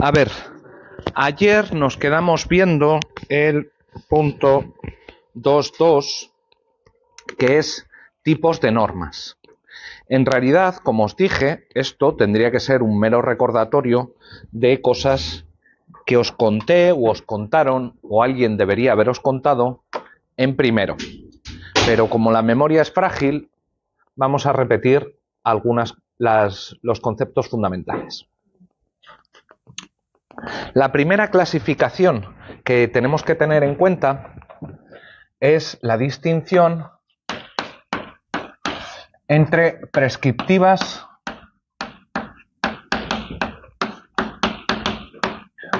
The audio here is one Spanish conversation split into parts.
A ver, ayer nos quedamos viendo el punto 2.2, que es tipos de normas. En realidad, como os dije, esto tendría que ser un mero recordatorio de cosas que os conté o os contaron o alguien debería haberos contado en primero. Pero como la memoria es frágil, vamos a repetir los conceptos fundamentales. La primera clasificación que tenemos que tener en cuenta es la distinción entre prescriptivas,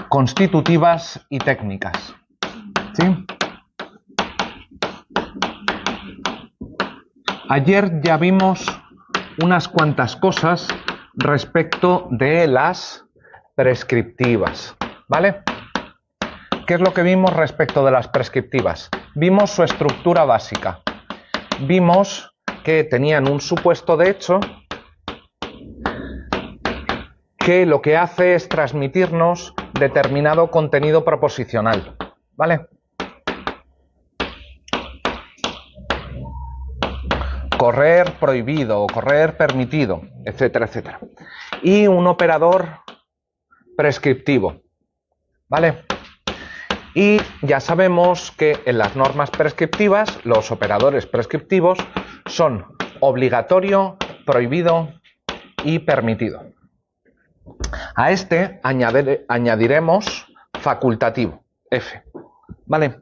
constitutivas y técnicas. ¿Sí? Ayer ya vimos unas cuantas cosas respecto de las prescriptivas, ¿vale? ¿Qué es lo que vimos respecto de las prescriptivas? Vimos su estructura básica. Vimos que tenían un supuesto de hecho que lo que hace es transmitirnos determinado contenido proposicional, ¿vale? Correr prohibido o correr permitido, etcétera, etcétera. Y un operador prescriptivo, ¿vale? Y ya sabemos que en las normas prescriptivas los operadores prescriptivos son obligatorio, prohibido y permitido. A este añadiremos facultativo, F, ¿vale?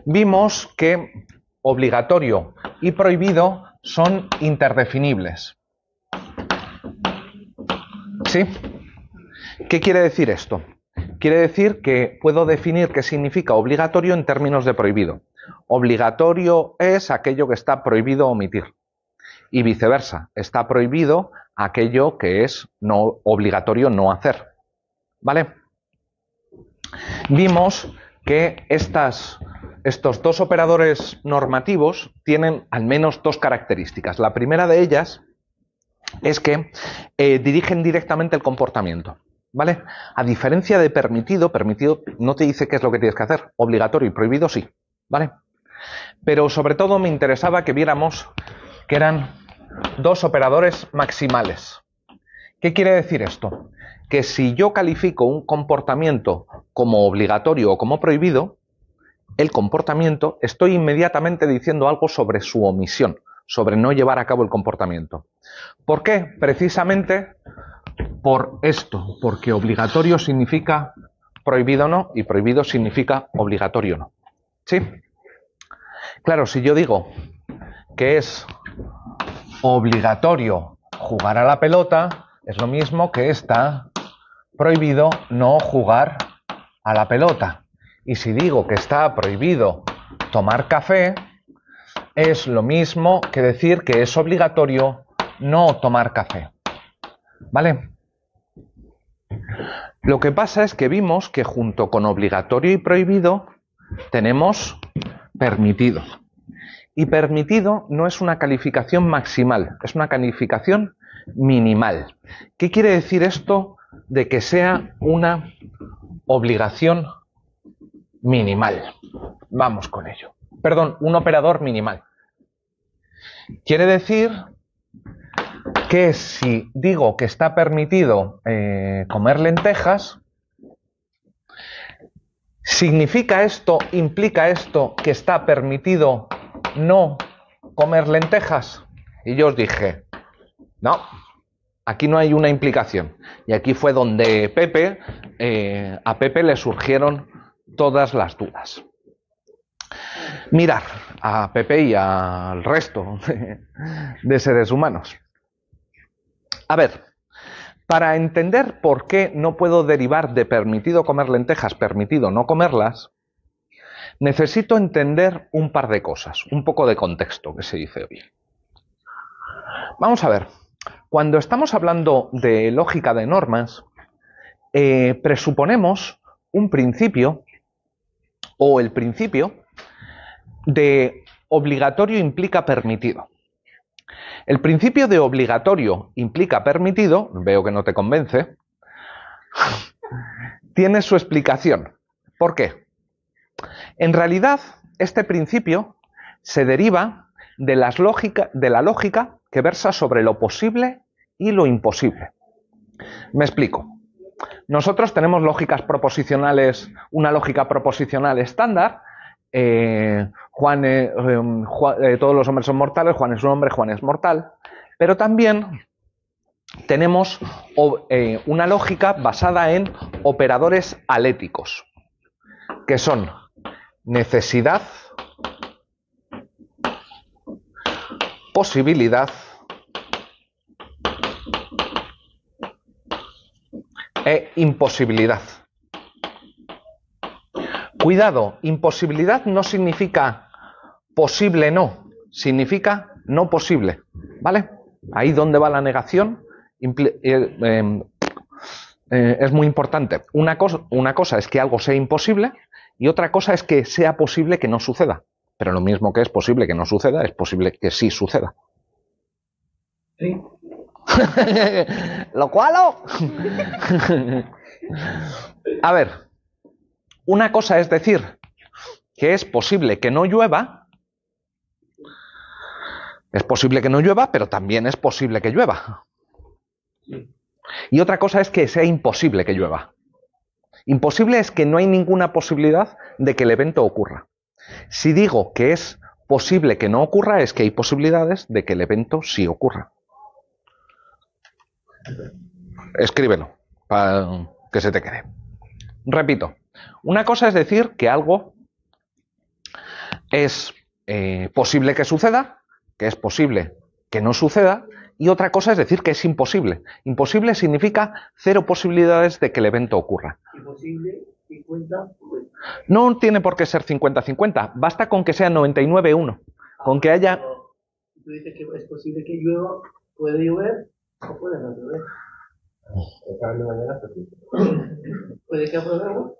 Vimos que obligatorio y prohibido son interdefinibles. ¿Sí? ¿Qué quiere decir esto? Quiere decir que puedo definir qué significa obligatorio en términos de prohibido. Obligatorio es aquello que está prohibido omitir. Y viceversa, está prohibido aquello que es no obligatorio no hacer. ¿Vale? Vimos que estos dos operadores normativos tienen al menos dos características. La primera de ellas es que dirigen directamente el comportamiento, ¿vale? A diferencia de permitido no te dice qué es lo que tienes que hacer. Obligatorio y prohibido sí, ¿vale? Pero sobre todo me interesaba que viéramos que eran dos operadores maximales. ¿Qué quiere decir esto? Que si yo califico un comportamiento como obligatorio o como prohibido, el comportamiento estoy inmediatamente diciendo algo sobre su omisión, sobre no llevar a cabo el comportamiento. ¿Por qué? Precisamente por esto, porque obligatorio significa prohibido no y prohibido significa obligatorio no. ¿Sí? Claro, si yo digo que es obligatorio jugar a la pelota, es lo mismo que está prohibido no jugar a la pelota. Y si digo que está prohibido tomar café, es lo mismo que decir que es obligatorio no tomar café. ¿Vale? Lo que pasa es que vimos que junto con obligatorio y prohibido tenemos permitido. Y permitido no es una calificación maximal, es una calificación minimal. ¿Qué quiere decir esto de que sea una obligación minimal? Vamos con ello. Perdón, un operador minimal. Quiere decir que si digo que está permitido comer lentejas, ¿significa esto, implica esto que está permitido no comer lentejas? Y yo os dije, no, aquí no hay una implicación. Y aquí fue donde a Pepe le surgieron todas las dudas. Mirar a Pepe y al resto de seres humanos. A ver, para entender por qué no puedo derivar de permitido comer lentejas, permitido no comerlas, necesito entender un par de cosas, un poco de contexto que se dice hoy. Vamos a ver, cuando estamos hablando de lógica de normas, presuponemos un principio, o el principio, de obligatorio implica permitido. El principio de obligatorio implica permitido, veo que no te convence, tiene su explicación. ¿Por qué? En realidad, este principio se deriva de la lógica que versa sobre lo posible y lo imposible. Me explico. Nosotros tenemos lógicas proposicionales, una lógica proposicional estándar. Todos los hombres son mortales, Juan es un hombre, Juan es mortal. Pero también tenemos una lógica basada en operadores aléticos, que son necesidad, posibilidad e imposibilidad. Cuidado, imposibilidad no significa posible no, significa no posible, ¿vale? Ahí donde va la negación es muy importante. Una cosa es que algo sea imposible y otra cosa es que sea posible que no suceda. Pero lo mismo que es posible que no suceda, es posible que sí suceda. Sí. ¿Lo cual? A ver, una cosa es decir que es posible que no llueva. Es posible que no llueva, pero también es posible que llueva. Y otra cosa es que sea imposible que llueva. Imposible es que no hay ninguna posibilidad de que el evento ocurra. Si digo que es posible que no ocurra, es que hay posibilidades de que el evento sí ocurra. Escríbelo para que se te quede. Repito, una cosa es decir que algo es posible que suceda, que es posible que no suceda, y otra cosa es decir que es imposible. Imposible significa cero posibilidades de que el evento ocurra. Imposible, 50-50. No tiene por qué ser 50-50, basta con que sea 99-1. Con que haya... Tú dices que es posible que llueva, puede llover o puede no llover. Puede que aprobemos,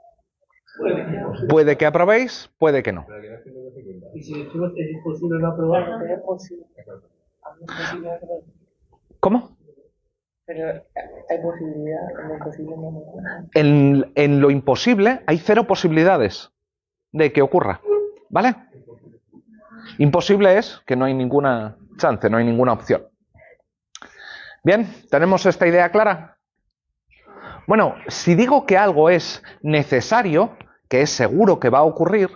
puede que no. Puede que aprobéis, puede que no. Y si decimos que es imposible no aprobar, es posible. ¿Cómo? Pero hay posibilidad, en lo imposible no ocurre. En lo imposible hay cero posibilidades de que ocurra, ¿vale? Imposible es que no hay ninguna chance, no hay ninguna opción. Bien, ¿tenemos esta idea clara? Bueno, si digo que algo es necesario, que es seguro que va a ocurrir,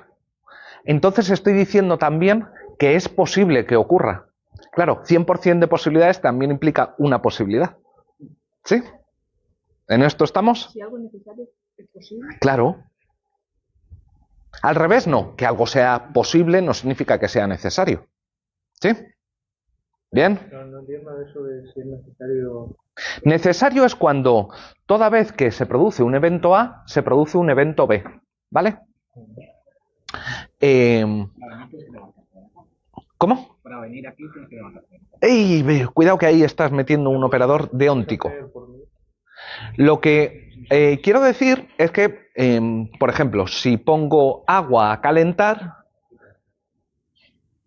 entonces estoy diciendo también que es posible que ocurra. Claro, 100% de posibilidades también implica una posibilidad. ¿Sí? ¿En esto estamos? Si algo es necesario, es posible. Claro. Al revés, no. Que algo sea posible no significa que sea necesario. ¿Sí? ¿Bien? No entiendo eso de si es necesario. Necesario es cuando toda vez que se produce un evento A, se produce un evento B. ¿Vale? ¿Cómo? Para venir aquí tienes que levantarte. ¡Ey! Cuidado que ahí estás metiendo un operador deóntico. Lo que quiero decir es que, por ejemplo, si pongo agua a calentar,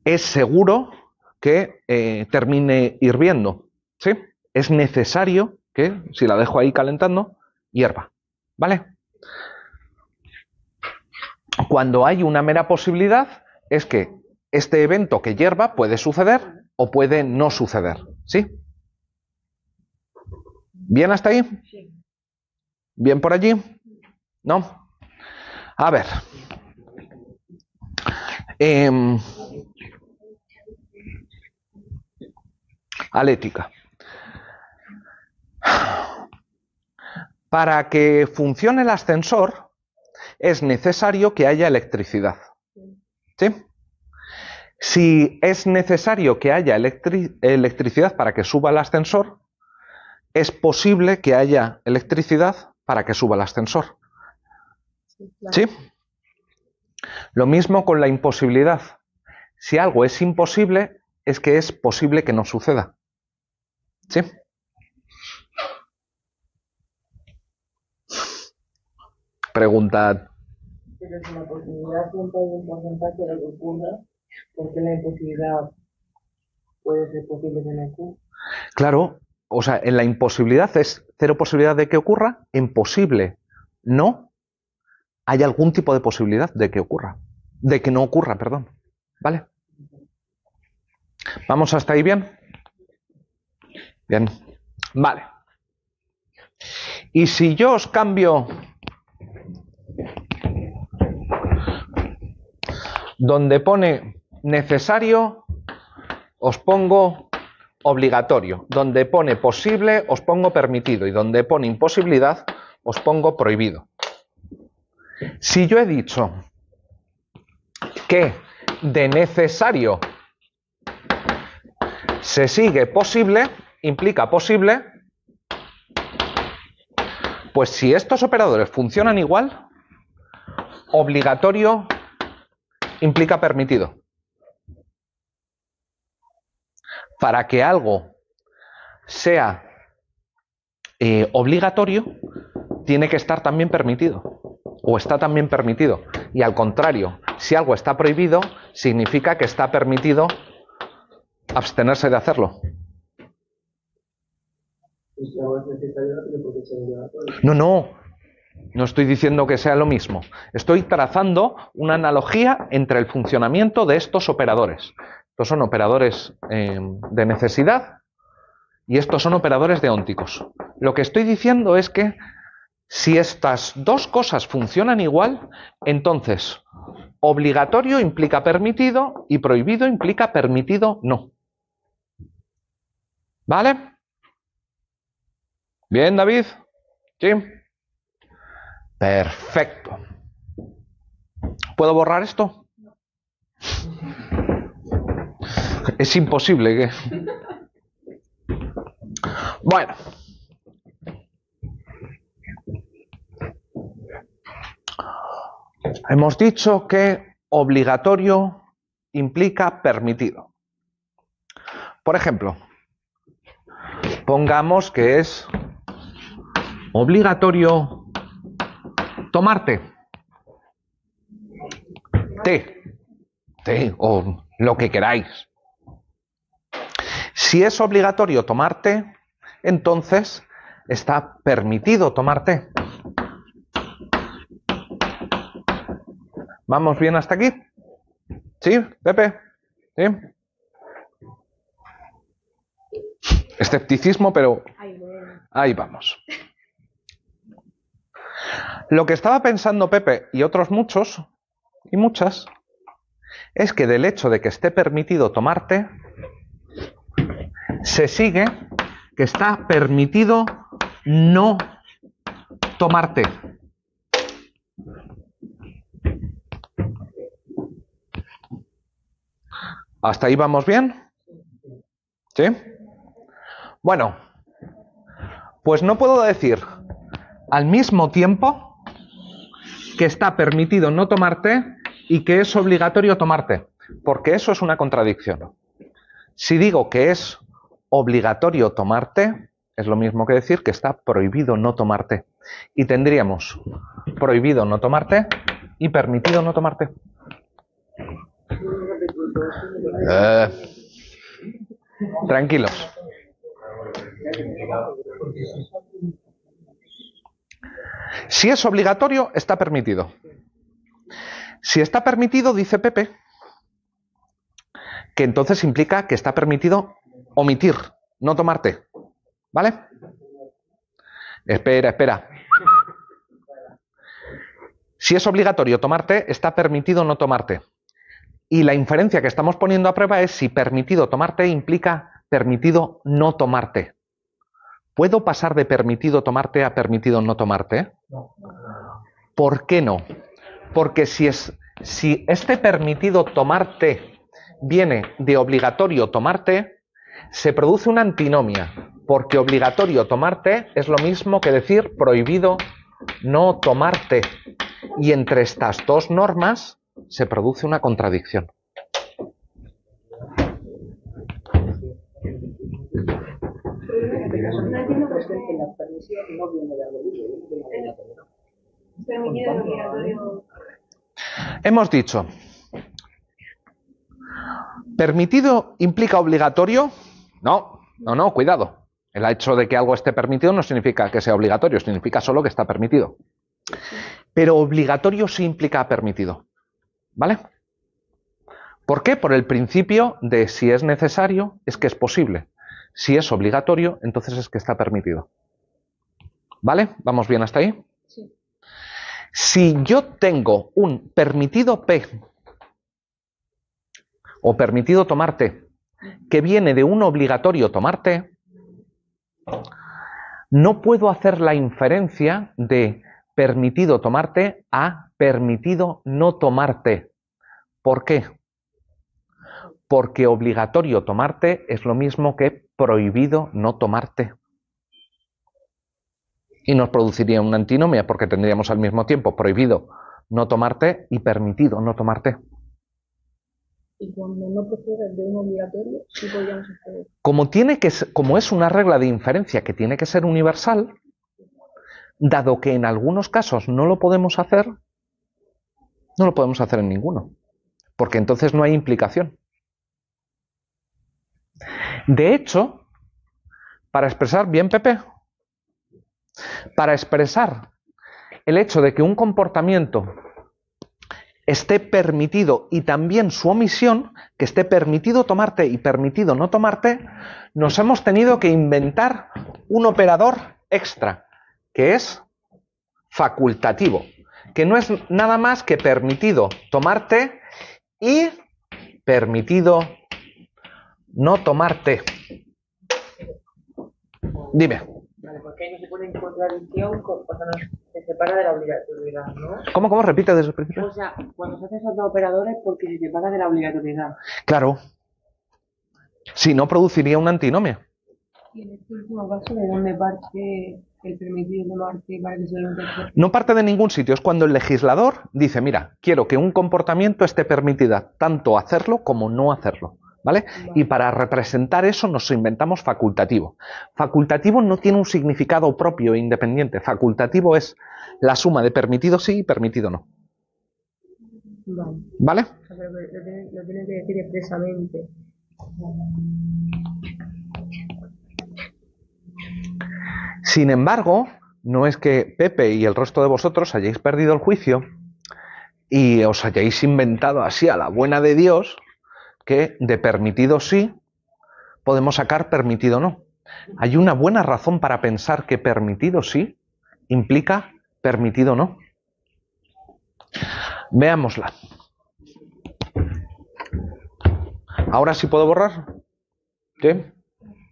es seguro que termine hirviendo. ¿Sí? Es necesario que, si la dejo ahí calentando, hierva. ¿Vale? Cuando hay una mera posibilidad, es que este evento que hierva puede suceder o puede no suceder. ¿Sí? ¿Bien hasta ahí? ¿Bien por allí? ¿No? A ver. Alética. Para que funcione el ascensor es necesario que haya electricidad. ¿Sí? Si es necesario que haya electricidad para que suba el ascensor, es posible que haya electricidad para que suba el ascensor. ¿Sí? Lo mismo con la imposibilidad. Si algo es imposible, es que es posible que no suceda. ¿Sí? Preguntad. Pero si la posibilidad siempre hay un porcentaje de que ocurra, ¿por qué la imposibilidad puede ser posible que no ocurra? Claro, o sea, en la imposibilidad es cero posibilidad de que ocurra, en posible no, hay algún tipo de posibilidad de que ocurra. De que no ocurra, perdón. ¿Vale? ¿Vamos hasta ahí bien? Bien. Vale. Y si yo os cambio donde pone necesario, os pongo obligatorio. Donde pone posible, os pongo permitido. Y donde pone imposibilidad, os pongo prohibido. Si yo he dicho que de necesario se sigue posible, implica posible, pues si estos operadores funcionan igual, obligatorio implica permitido. Para que algo sea obligatorio, tiene que estar también permitido. O está también permitido. Y al contrario, si algo está prohibido, significa que está permitido abstenerse de hacerlo. No estoy diciendo que sea lo mismo. Estoy trazando una analogía entre el funcionamiento de estos operadores. Estos son operadores de necesidad y estos son operadores deónticos. Lo que estoy diciendo es que si estas dos cosas funcionan igual, entonces obligatorio implica permitido y prohibido implica permitido no. ¿Vale? ¿Bien, David? ¿Sí? Perfecto. ¿Puedo borrar esto? Es imposible que... Bueno. Hemos dicho que obligatorio implica permitido. Por ejemplo, pongamos que es obligatorio tomarte té o lo que queráis. Si es obligatorio tomar té, entonces está permitido tomar té. ¿Vamos bien hasta aquí? ¿Sí, Pepe? ¿Sí? Escepticismo, pero ahí vamos. Lo que estaba pensando Pepe y otros muchos y muchas es que del hecho de que esté permitido tomar té, se sigue que está permitido no tomar té. ¿Hasta ahí vamos bien? ¿Sí? Bueno, pues no puedo decir al mismo tiempo que está permitido no tomar té y que es obligatorio tomar té, porque eso es una contradicción. Si digo que es obligatorio tomar té, es lo mismo que decir que está prohibido no tomar té. Y tendríamos prohibido no tomar té y permitido no tomar té. Tranquilos. Si es obligatorio, está permitido. Si está permitido, dice Pepe, que entonces implica que está permitido omitir, no tomar té. ¿Vale? Espera. Si es obligatorio tomar té, está permitido no tomar té. Y la inferencia que estamos poniendo a prueba es si permitido tomar té implica permitido no tomar té. ¿Puedo pasar de permitido tomar té a permitido no tomar té? ¿Por qué no? Porque si este permitido tomar té viene de obligatorio tomar té, se produce una antinomia, porque obligatorio tomar té es lo mismo que decir prohibido no tomar té. Y entre estas dos normas se produce una contradicción. Hemos dicho, ¿permitido implica obligatorio? No, cuidado. El hecho de que algo esté permitido no significa que sea obligatorio, significa solo que está permitido. Pero obligatorio sí implica permitido. ¿Vale? ¿Por qué? Por el principio de si es necesario, es que es posible. Si es obligatorio, entonces es que está permitido. ¿Vale? ¿Vamos bien hasta ahí? Sí. Si yo tengo un permitido P o permitido tomar T que viene de un obligatorio tomar T, no puedo hacer la inferencia de permitido tomar T a permitido no tomar T. ¿Por qué? Porque obligatorio tomar T es lo mismo que prohibido no tomar T. Y nos produciría una antinomia porque tendríamos al mismo tiempo prohibido no tomar T y permitido no tomar T. Y cuando no procede de un obligatorio, sí podríamos hacer. Como es una regla de inferencia que tiene que ser universal, dado que en algunos casos no lo podemos hacer, no lo podemos hacer en ninguno, porque entonces no hay implicación. De hecho, para expresar bien, Pepe, para expresar el hecho de que un comportamiento esté permitido y también su omisión, que esté permitido tomarte y permitido no tomarte, nos hemos tenido que inventar un operador extra, que es facultativo, que no es nada más que permitido tomarte y permitido no tomarte. Dime. Vale, porque ahí no se pone en contradicción cuando se separa de la obligatoriedad, ¿no? ¿Cómo? Repite desde el principio. O sea, cuando se hacen esos dos operadores porque se separa de la obligatoriedad. Claro. Si no, produciría una antinomia. Y en este último caso, ¿de dónde parte el permitido tomarte para que se lo interprete? No parte de ningún sitio. Es cuando el legislador dice, mira, quiero que un comportamiento esté permitida tanto hacerlo como no hacerlo. ¿Vale? Y para representar eso nos inventamos facultativo. Facultativo no tiene un significado propio e independiente. Facultativo es la suma de permitido sí y permitido no. ¿Vale? O sea, lo tienen que decir expresamente. Sin embargo, no es que Pepe y el resto de vosotros hayáis perdido el juicio y os hayáis inventado así a la buena de Dios que de permitido sí podemos sacar permitido no. Hay una buena razón para pensar que permitido sí implica permitido no. Veámosla. ¿Ahora sí puedo borrar? ¿Sí?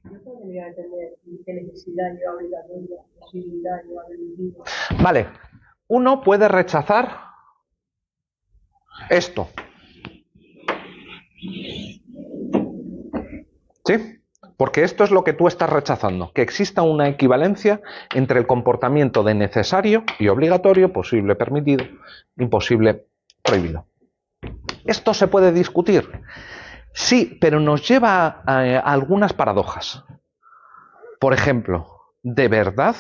Yo podría entender qué necesidad lleva obligatoria, posibilidad lleva permitido. Vale. Uno puede rechazar esto. ¿Sí? Porque esto es lo que tú estás rechazando, que exista una equivalencia entre el comportamiento de necesario y obligatorio, posible permitido, imposible prohibido. ¿Esto se puede discutir? Sí, pero nos lleva a algunas paradojas. Por ejemplo, ¿de verdad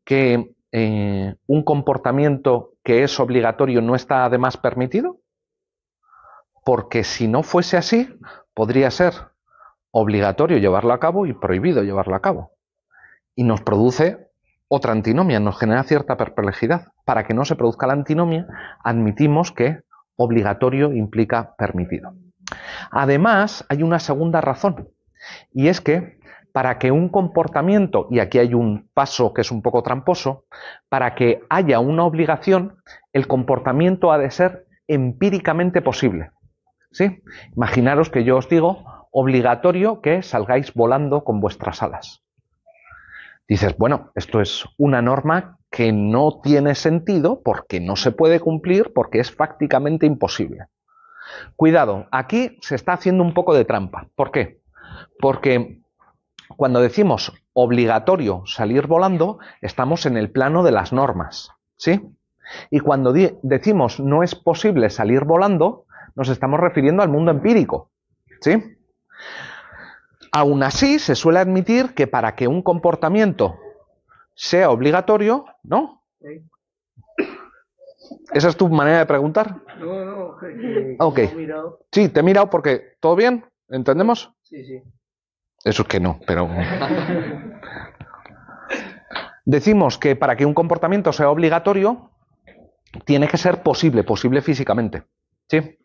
que un comportamiento que es obligatorio no está además permitido? Porque si no fuese así, podría ser obligatorio llevarlo a cabo y prohibido llevarlo a cabo. Y nos produce otra antinomia, nos genera cierta perplejidad. Para que no se produzca la antinomia, admitimos que obligatorio implica permitido. Además, hay una segunda razón, y es que para que un comportamiento, y aquí hay un paso que es un poco tramposo, para que haya una obligación, el comportamiento ha de ser empíricamente posible. ¿Sí? Imaginaros que yo os digo, obligatorio que salgáis volando con vuestras alas. Dices, bueno, esto es una norma que no tiene sentido porque no se puede cumplir porque es prácticamente imposible. Cuidado, aquí se está haciendo un poco de trampa. ¿Por qué? Porque cuando decimos obligatorio salir volando, estamos en el plano de las normas, ¿sí? Y cuando decimos no es posible salir volando, nos estamos refiriendo al mundo empírico, ¿sí? Aún así, se suele admitir que para que un comportamiento sea obligatorio, ¿no? Sí. ¿Esa es tu manera de preguntar? No, Ok. Sí, te he mirado porque... ¿Todo bien? ¿Entendemos? Sí, sí. Eso es que no, pero... Decimos que para que un comportamiento sea obligatorio, tiene que ser posible físicamente. ¿Sí?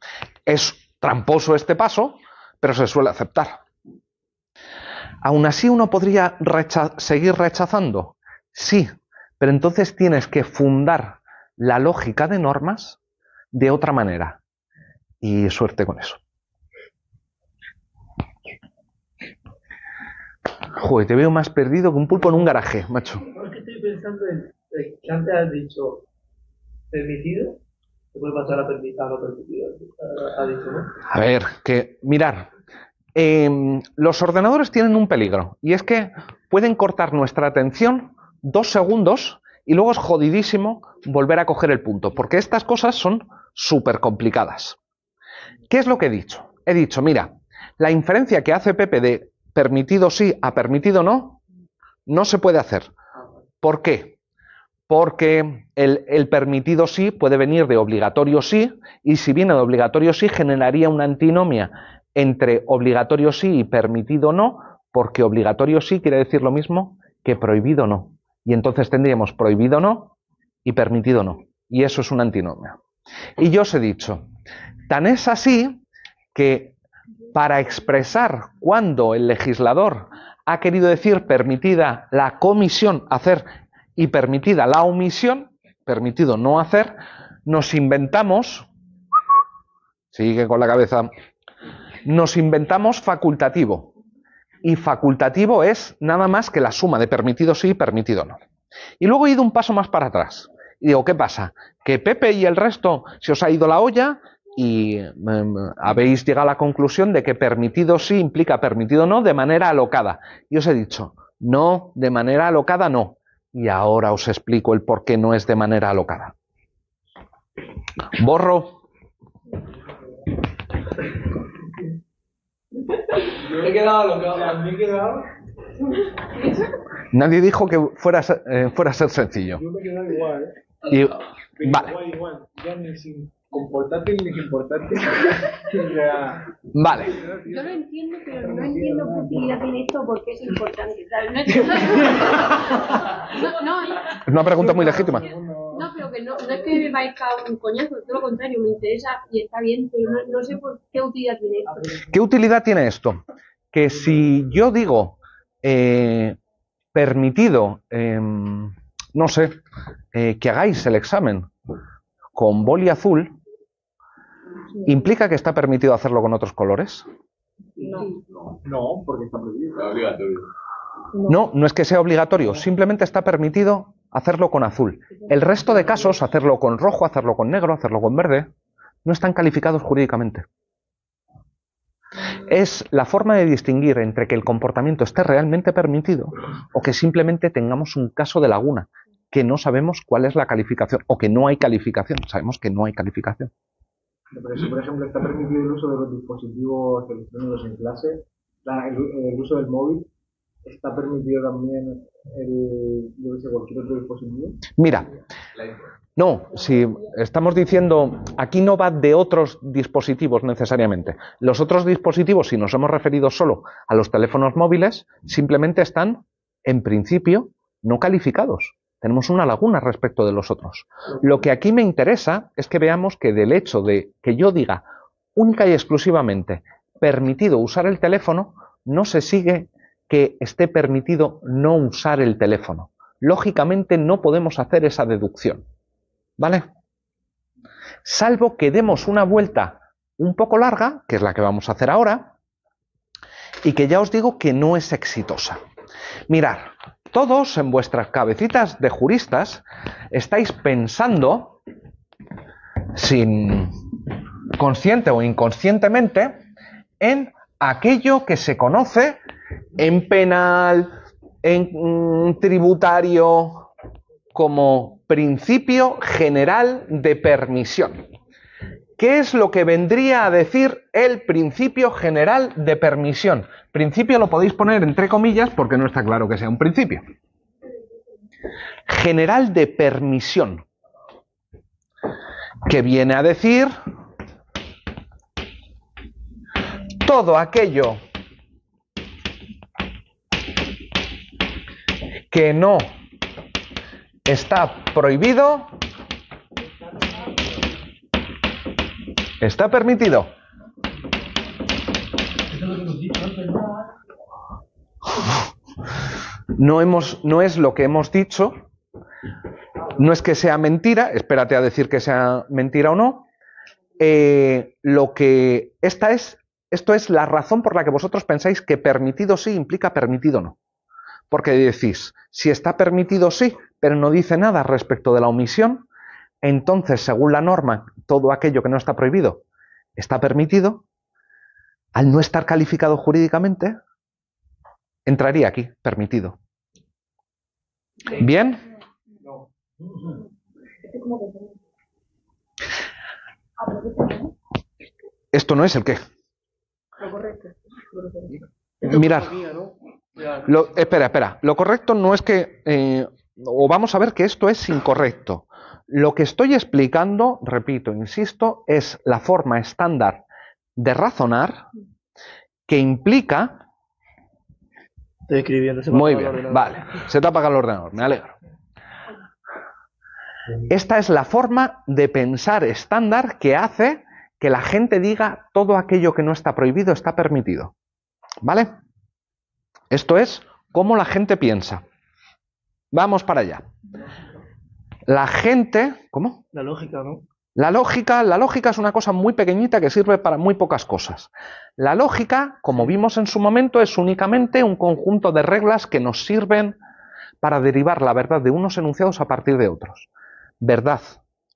Es tramposo este paso, pero se suele aceptar. ¿Aún así uno podría seguir rechazando? Sí, pero entonces tienes que fundar la lógica de normas de otra manera. Y suerte con eso. Joder, te veo más perdido que un pulpo en un garaje, macho. No, es que estoy pensando en que antes has dicho permitido, se puede pasar a no permitido. Ha dicho, ¿no? A ver, que mirar. Los ordenadores tienen un peligro, y es que pueden cortar nuestra atención 2 segundos y luego es jodidísimo volver a coger el punto, porque estas cosas son súper complicadas. ¿Qué es lo que he dicho? He dicho, mira, la inferencia que hace Pepe de permitido sí a permitido no, no se puede hacer. ¿Por qué? Porque el permitido sí puede venir de obligatorio sí, y si viene de obligatorio sí generaría una antinomia entre obligatorio sí y permitido no, porque obligatorio sí quiere decir lo mismo que prohibido no. Y entonces tendríamos prohibido no y permitido no. Y eso es una antinomia. Y yo os he dicho, tan es así que para expresar cuando el legislador ha querido decir permitida la comisión, hacer, y permitida la omisión, permitido no hacer, nos inventamos, sigue con la cabeza, nos inventamos facultativo. Y facultativo es nada más que la suma de permitido sí y permitido no. Y luego he ido un paso más para atrás. Y digo, ¿qué pasa? Que Pepe y el resto se os ha ido la olla y habéis llegado a la conclusión de que permitido sí implica permitido no de manera alocada. Y os he dicho, no, de manera alocada no. Y ahora os explico el por qué no es de manera alocada. Borro. Yo he quedado alocado. ¿Me he quedado? Nadie dijo que fuera a ser sencillo. Yo me he quedado igual, Y, pero vale. igual. Ya ni sin comportarte ni desimportarte. Vale. Yo lo entiendo, pero no entiendo qué utilidad tiene esto porque es importante. ¿Sabes? No, Es una pregunta muy legítima. no, pero que no es que me parezca un coñazo, todo lo contrario, me interesa y está bien, pero no sé por qué utilidad tiene esto. ¿Qué utilidad tiene esto? Que si yo digo permitido, no sé, que hagáis el examen con boli azul, ¿implica que está permitido hacerlo con otros colores? No, porque está prohibido. No, no es que sea obligatorio, simplemente está permitido hacerlo con azul. El resto de casos, hacerlo con rojo, hacerlo con negro, hacerlo con verde, no están calificados jurídicamente. Es la forma de distinguir entre que el comportamiento esté realmente permitido o que simplemente tengamos un caso de laguna, que no sabemos cuál es la calificación o que no hay calificación. Sabemos que no hay calificación. Pero si, por ejemplo, está permitido el uso de los dispositivos electrónicos en clase, el uso del móvil, ¿está permitido también cualquier otro dispositivo? Mira, no, si estamos diciendo, aquí no va de otros dispositivos necesariamente. Los otros dispositivos, si nos hemos referido solo a los teléfonos móviles, simplemente están, en principio, no calificados. Tenemos una laguna respecto de los otros. Lo que aquí me interesa es que veamos que del hecho de que yo diga única y exclusivamente permitido usar el teléfono, no se sigue que esté permitido no usar el teléfono. Lógicamente no podemos hacer esa deducción. ¿Vale? Salvo que demos una vuelta un poco larga, que es la que vamos a hacer ahora, y que ya os digo que no es exitosa. Mirad, todos en vuestras cabecitas de juristas estáis pensando, sin consciente o inconscientemente, en aquello que se conoce en penal, en tributario, como principio general de permisión. ¿Qué es lo que vendría a decir el principio general de permisión? Principio lo podéis poner entre comillas porque no está claro que sea un principio. General de permisión. Que viene a decir todo aquello que no está prohibido ¿Está permitido? No es lo que hemos dicho. No es que sea mentira. Espérate a decir que sea mentira o no. Esto es la razón por la que vosotros pensáis que permitido sí implica permitido no. Porque decís, si está permitido sí, pero no dice nada respecto de la omisión, entonces, según la norma, todo aquello que no está prohibido está permitido. Al no estar calificado jurídicamente, entraría aquí, permitido. ¿Bien? Esto no es el qué. Mirad. Espera. Lo correcto no es que... o vamos a ver que esto es incorrecto. Lo que estoy explicando, repito, insisto, es la forma estándar de razonar que implica... Estoy escribiendo. Muy bien, vale. Se te apaga el ordenador, me alegro. Esta es la forma de pensar estándar que hace que la gente diga todo aquello que no está prohibido está permitido. ¿Vale? Esto es cómo la gente piensa. Vamos para allá. La gente... ¿Cómo? La lógica, ¿no? La lógica es una cosa muy pequeñita que sirve para muy pocas cosas. La lógica, como vimos en su momento, es únicamente un conjunto de reglas que nos sirven para derivar la verdad de unos enunciados a partir de otros. Verdad,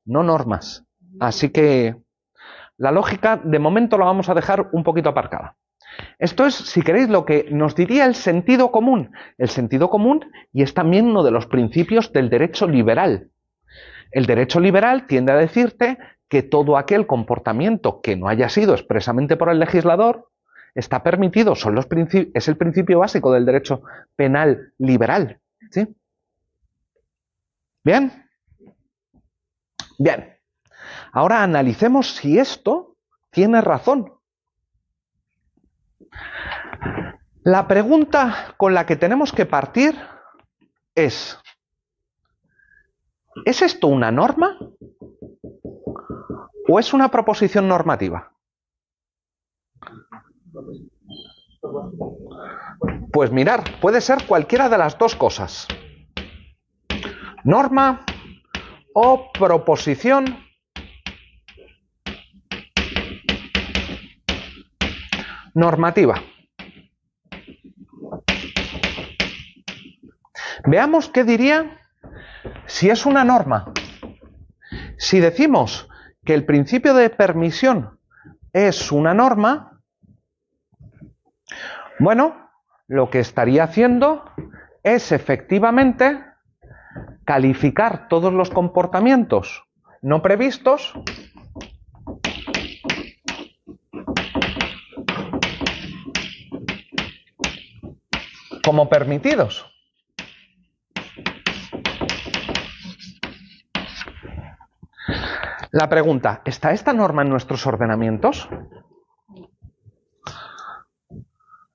no normas. Así que la lógica, de momento, la vamos a dejar un poquito aparcada. Esto es, si queréis, lo que nos diría el sentido común. El sentido común, y es también uno de los principios del derecho liberal. El derecho liberal tiende a decirte que todo aquel comportamiento que no haya sido expresamente por el legislador está permitido. Es el principio básico del derecho penal liberal. ¿Sí? ¿Bien? Bien. Ahora analicemos si esto tiene razón. La pregunta con la que tenemos que partir es esto una norma o es una proposición normativa? Pues mirar, puede ser cualquiera de las dos cosas. Norma o proposición normativa. Veamos qué diría si es una norma. Si decimos que el principio de permisión es una norma, bueno, lo que estaría haciendo es efectivamente calificar todos los comportamientos no previstos como permitidos. La pregunta, ¿está esta norma en nuestros ordenamientos?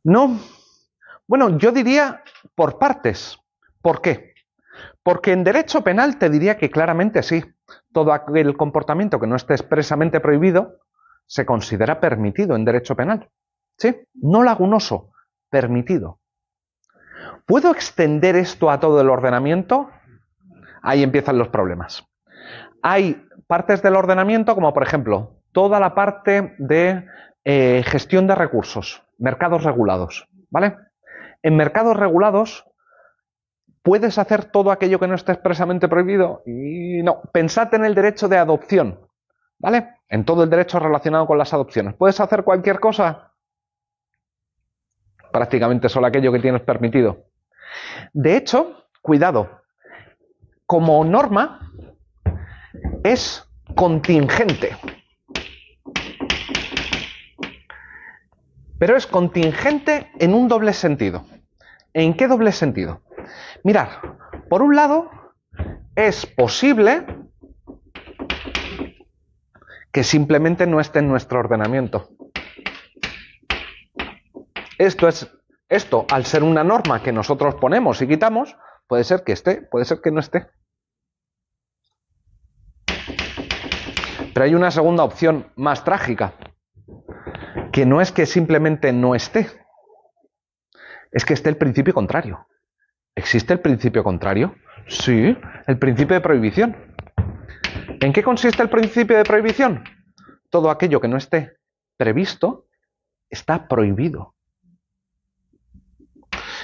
No. Bueno, yo diría por partes. ¿Por qué? Porque en derecho penal te diría que claramente sí. Todo aquel comportamiento que no esté expresamente prohibido se considera permitido en derecho penal. ¿Sí? No lagunoso, permitido. ¿Puedo extender esto a todo el ordenamiento? Ahí empiezan los problemas. Hay partes del ordenamiento, como por ejemplo, toda la parte de gestión de recursos, mercados regulados, ¿vale? En mercados regulados puedes hacer todo aquello que no esté expresamente prohibido y no. Pensad en el derecho de adopción, ¿vale? En todo el derecho relacionado con las adopciones. ¿Puedes hacer cualquier cosa? Prácticamente solo aquello que tienes permitido. De hecho, cuidado, como norma es contingente. Pero es contingente en un doble sentido. ¿En qué doble sentido? Mirad, por un lado, es posible que simplemente no esté en nuestro ordenamiento. Esto, al ser una norma que nosotros ponemos y quitamos, puede ser que esté, puede ser que no esté. Pero hay una segunda opción más trágica, que no es que simplemente no esté, es que esté el principio contrario. ¿Existe el principio contrario? Sí, el principio de prohibición. ¿En qué consiste el principio de prohibición? Todo aquello que no esté previsto está prohibido.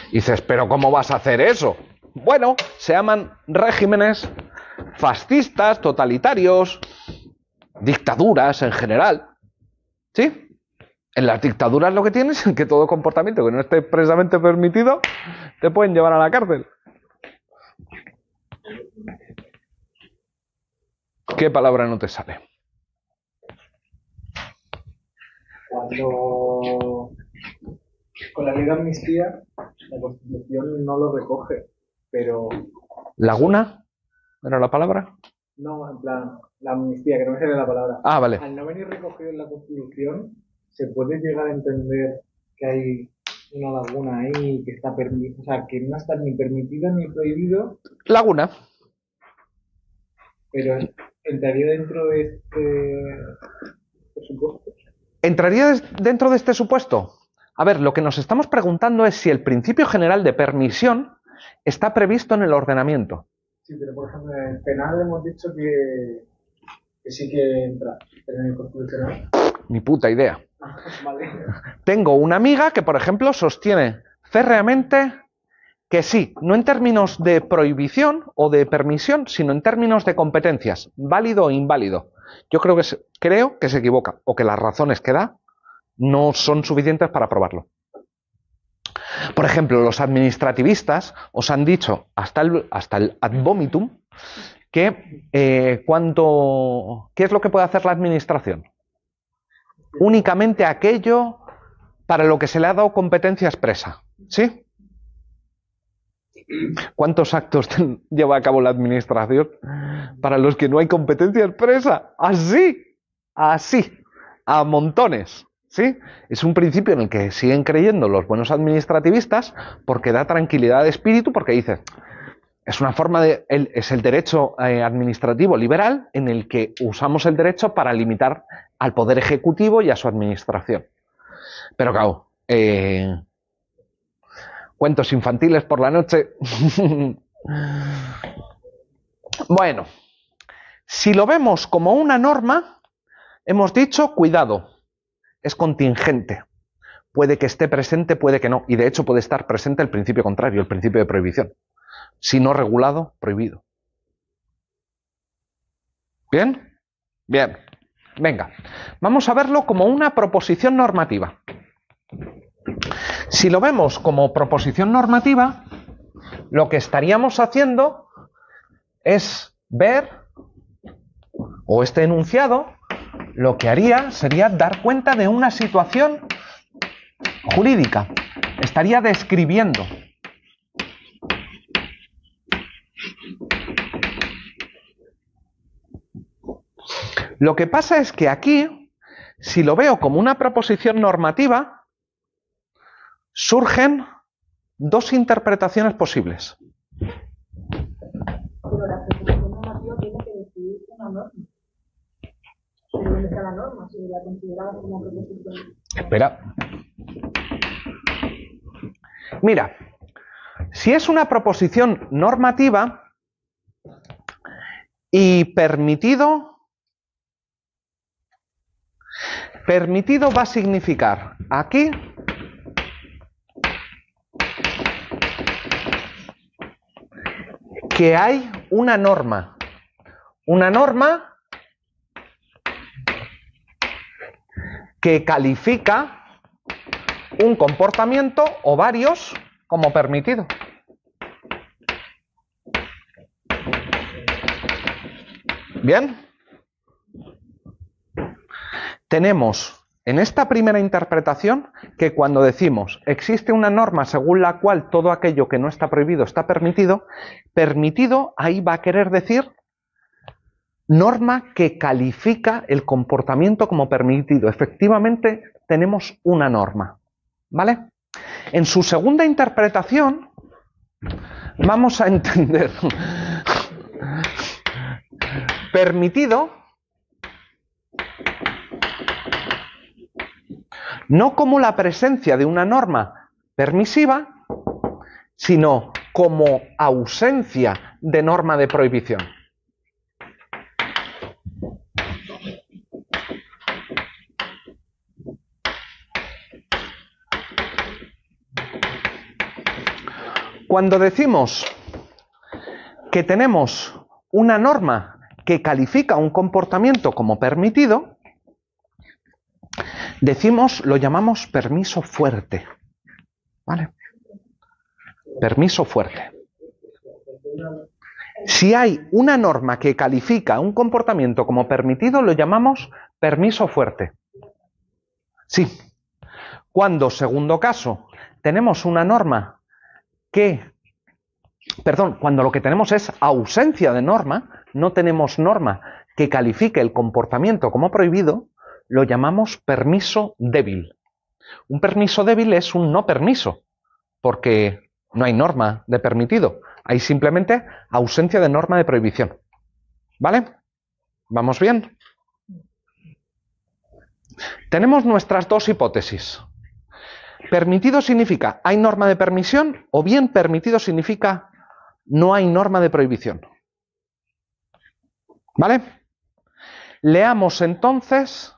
Y dices, ¿pero cómo vas a hacer eso? Bueno, se llaman regímenes fascistas, totalitarios, dictaduras en general. ¿Sí? En las dictaduras lo que tienes es que todo comportamiento que no esté expresamente permitido te pueden llevar a la cárcel. ¿Qué palabra no te sale? Cuando con la ley de amnistía la Constitución no lo recoge, pero ¿Laguna? ¿Era la palabra? no, en plan, la amnistía, que no me sale la palabra. Ah, vale. Al no venir recogido en la Constitución, se puede llegar a entender que hay una laguna ahí que está permitida, o sea, que no está ni permitido ni prohibido, Laguna. pero entraría dentro de este presupuesto. ¿Entraría dentro de este supuesto? A ver, lo que nos estamos preguntando es si el principio general de permisión está previsto en el ordenamiento. Sí, pero por ejemplo, en el penal hemos dicho que sí que entra, pero en el constitucional. Ni puta idea. Vale. Tengo una amiga que, por ejemplo, sostiene férreamente que sí, no en términos de prohibición o de permisión, sino en términos de competencias, válido o inválido. Yo creo que se equivoca, o que las razones que da no son suficientes para probarlo. Por ejemplo, los administrativistas os han dicho hasta el ad vomitum que ¿qué es lo que puede hacer la administración? Únicamente aquello para lo que se le ha dado competencia expresa. ¿Sí? ¿Cuántos actos lleva a cabo la administración para los que no hay competencia expresa? Así, a montones. ¿Sí? Es un principio en el que siguen creyendo los buenos administrativistas porque da tranquilidad de espíritu, porque dice, es una forma es el derecho administrativo liberal en el que usamos el derecho para limitar al poder ejecutivo y a su administración. Pero claro, cuentos infantiles por la noche. Bueno, si lo vemos como una norma, hemos dicho, cuidado, es contingente. Puede que esté presente, puede que no. Y de hecho puede estar presente el principio contrario, el principio de prohibición. Si no regulado, prohibido. ¿Bien? Bien. Venga, vamos a verlo como una proposición normativa. Si lo vemos como proposición normativa, lo que estaríamos haciendo es ver, o este enunciado, lo que haría sería dar cuenta de una situación jurídica. Estaría describiendo. Lo que pasa es que aquí, si lo veo como una proposición normativa, surgen dos interpretaciones posibles. Pero la proposición normativa tiene que decidir una norma. Pero ¿dónde está la norma? Si la consideramos como proposición. Espera. Mira, si es una proposición normativa y permitido va a significar aquí que hay una norma que califica un comportamiento o varios como permitido. ¿Bien? Tenemos en esta primera interpretación que cuando decimos existe una norma según la cual todo aquello que no está prohibido está permitido, permitido ahí va a querer decir norma que califica el comportamiento como permitido. Efectivamente tenemos una norma, ¿vale? En su segunda interpretación vamos a entender permitido No como la presencia de una norma permisiva, sino como ausencia de norma de prohibición. Cuando decimos que tenemos una norma que califica un comportamiento como permitido, lo llamamos permiso fuerte. ¿Vale? Permiso fuerte. Si hay una norma que califica un comportamiento como permitido, lo llamamos permiso fuerte. Sí. Cuando, segundo caso, tenemos una norma cuando lo que tenemos es ausencia de norma, no tenemos norma que califique el comportamiento como prohibido, lo llamamos permiso débil. Un permiso débil es un no permiso, porque no hay norma de permitido, hay simplemente ausencia de norma de prohibición. ¿Vale? ¿Vamos bien? Tenemos nuestras dos hipótesis. Permitido significa hay norma de permisión, o bien permitido significa no hay norma de prohibición. ¿Vale? Leamos entonces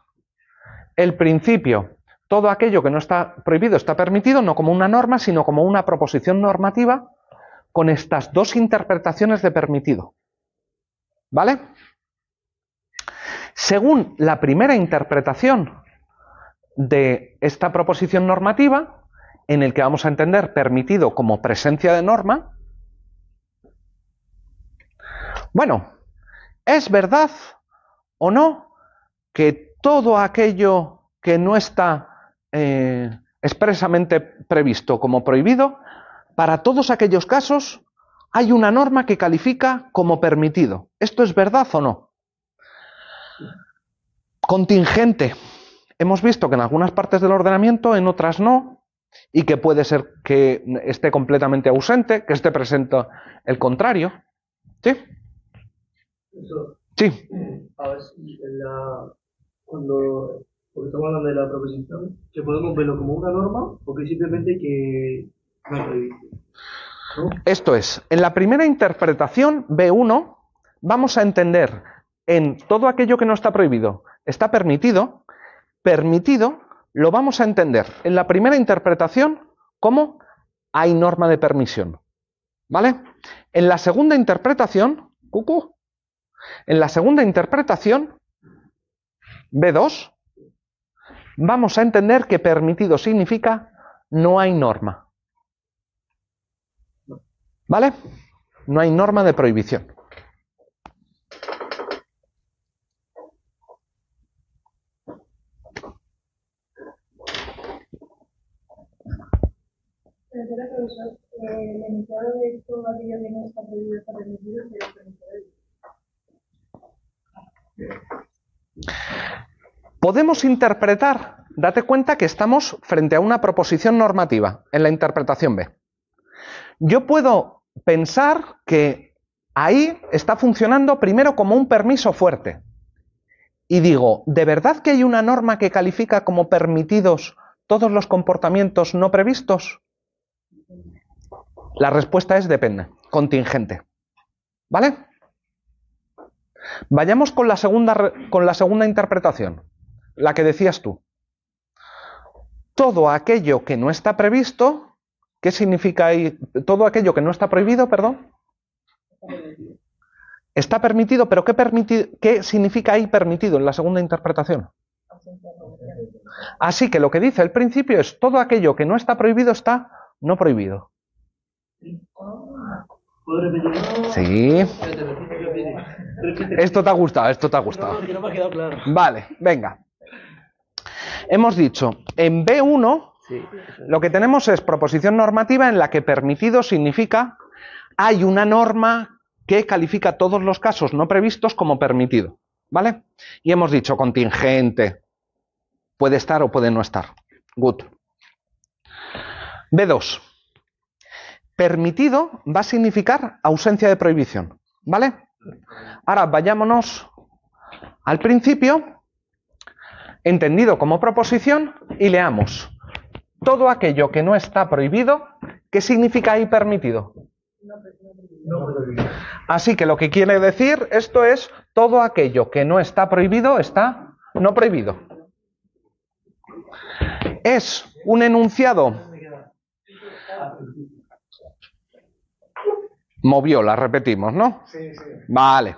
el principio. Todo aquello que no está prohibido está permitido, no como una norma, sino como una proposición normativa con estas dos interpretaciones de permitido. ¿Vale? Según la primera interpretación de esta proposición normativa, en el que vamos a entender permitido como presencia de norma, bueno, ¿es verdad o no que todo aquello que no está expresamente previsto como prohibido, para todos aquellos casos hay una norma que califica como permitido? ¿Esto es verdad o no? Contingente. Hemos visto que en algunas partes del ordenamiento, en otras no, y que puede ser que esté completamente ausente, que esté presente el contrario. ¿Sí? Eso, Sí. a ver si porque estamos hablando de la proposición, que podemos verlo como una norma o que simplemente que no es prohibido, ¿no? Esto es, en la primera interpretación B1 vamos a entender en todo aquello que no está prohibido está permitido. Permitido lo vamos a entender en la primera interpretación como hay norma de permisión. ¿Vale? En la segunda interpretación, B2, vamos a entender que permitido significa no hay norma. ¿Vale? No hay norma de prohibición. El enunciado de todo aquello que no está prohibido está permitido, pero Podemos interpretar, date cuenta que estamos frente a una proposición normativa en la interpretación B. Yo puedo pensar que ahí está funcionando primero como un permiso fuerte. Y digo, ¿de verdad que hay una norma que califica como permitidos todos los comportamientos no previstos? La respuesta es depende, contingente. ¿Vale? Vayamos con la segunda interpretación, la que decías tú. Todo aquello que no está previsto, ¿qué significa ahí? Todo aquello que no está prohibido, perdón. Está permitido, pero ¿qué significa ahí permitido en la segunda interpretación? Así que lo que dice el principio es todo aquello que no está prohibido está no prohibido. ¿Puedo repetir? Sí. Repite. Esto te ha gustado, esto te ha gustado. No, que no me ha quedado claro. Vale, venga. Hemos dicho, en B1 lo que tenemos es proposición normativa en la que permitido significa hay una norma que califica todos los casos no previstos como permitido. ¿Vale? Y hemos dicho contingente. Puede estar o puede no estar. Good. B2. Permitido va a significar ausencia de prohibición. ¿Vale? Ahora vayámonos al principio entendido como proposición, y leamos. Todo aquello que no está prohibido, ¿qué significa ahí permitido? Así que lo que quiere decir esto es todo aquello que no está prohibido está no prohibido. Es un enunciado. Movió, la repetimos, ¿no? Sí, sí. Vale.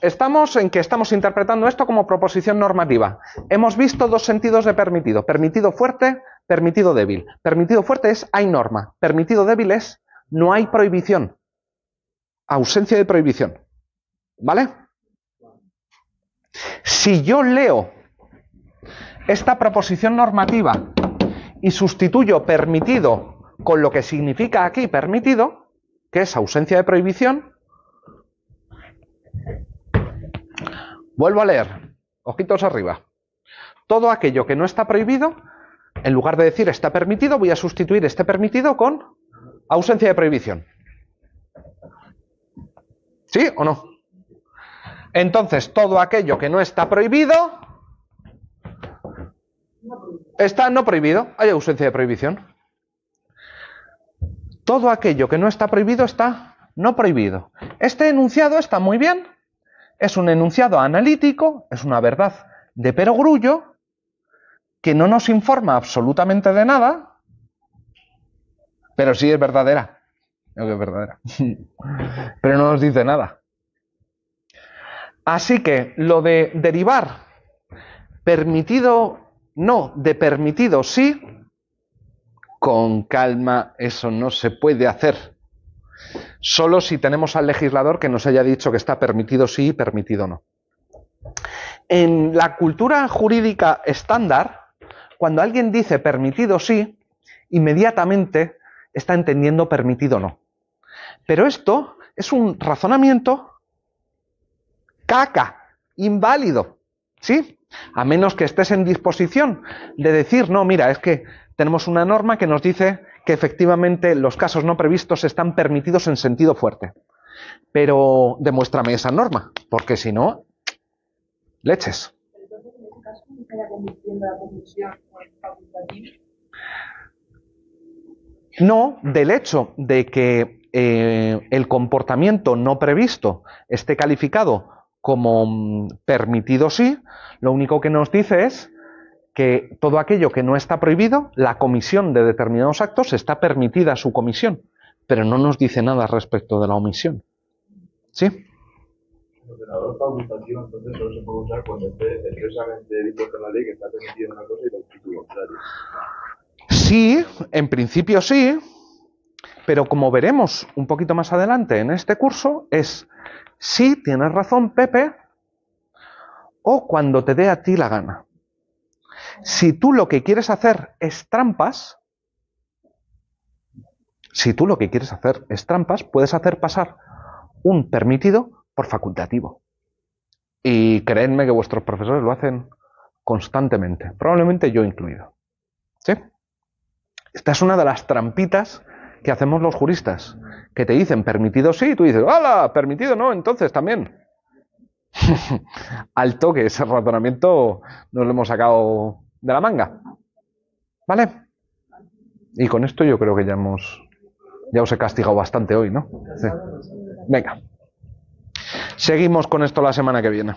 Estamos interpretando esto como proposición normativa. Hemos visto dos sentidos de permitido. Permitido fuerte, permitido débil. Permitido fuerte es hay norma. Permitido débil es no hay prohibición. Ausencia de prohibición. ¿Vale? Si yo leo esta proposición normativa y sustituyo permitido con lo que significa aquí permitido, que es ausencia de prohibición, vuelvo a leer, ojitos arriba. Todo aquello que no está prohibido, en lugar de decir está permitido, voy a sustituir este permitido con ausencia de prohibición. ¿Sí o no? Entonces, todo aquello que no está prohibido está no prohibido, hay ausencia de prohibición. Todo aquello que no está prohibido está no prohibido. Este enunciado está muy bien. Es un enunciado analítico, es una verdad de perogrullo, que no nos informa absolutamente de nada, pero sí es verdadera. Creo que es verdadera. Pero no nos dice nada. Así que lo de derivar permitido no de permitido sí, con calma, eso no se puede hacer. Solo si tenemos al legislador que nos haya dicho que está permitido sí y permitido no. En la cultura jurídica estándar, cuando alguien dice permitido sí, inmediatamente está entendiendo permitido no. Pero esto es un razonamiento caca, inválido, ¿sí? A menos que estés en disposición de decir, no, mira, es que tenemos una norma que nos dice que efectivamente los casos no previstos están permitidos en sentido fuerte. Pero demuéstrame esa norma, porque si no, leches. Entonces, en ese caso, ¿no estaría convirtiendo la comisión por facultativo? No, del hecho de que el comportamiento no previsto esté calificado como permitido sí, lo único que nos dice es que todo aquello que no está prohibido, la comisión de determinados actos está permitida su comisión, pero no nos dice nada respecto de la omisión. ¿Sí? El ordenador facultativo entonces solo se puede usar cuando esté expresamente dispuesto en la ley que está permitido una cosa y lo contrario. Sí, en principio sí, pero como veremos un poquito más adelante en este curso, es sí, tienes razón, Pepe, o cuando te dé a ti la gana. Si tú lo que quieres hacer es trampas, puedes hacer pasar un permitido por facultativo. Y creedme que vuestros profesores lo hacen constantemente, probablemente yo incluido. ¿Sí? Esta es una de las trampitas que hacemos los juristas, que te dicen permitido sí, y tú dices, ¡hala! Permitido no, entonces también. Al toque, ese razonamiento nos lo hemos sacado de la manga. ¿Vale? Y con esto yo creo que ya os he castigado bastante hoy, ¿no? Sí. Venga. Seguimos con esto la semana que viene.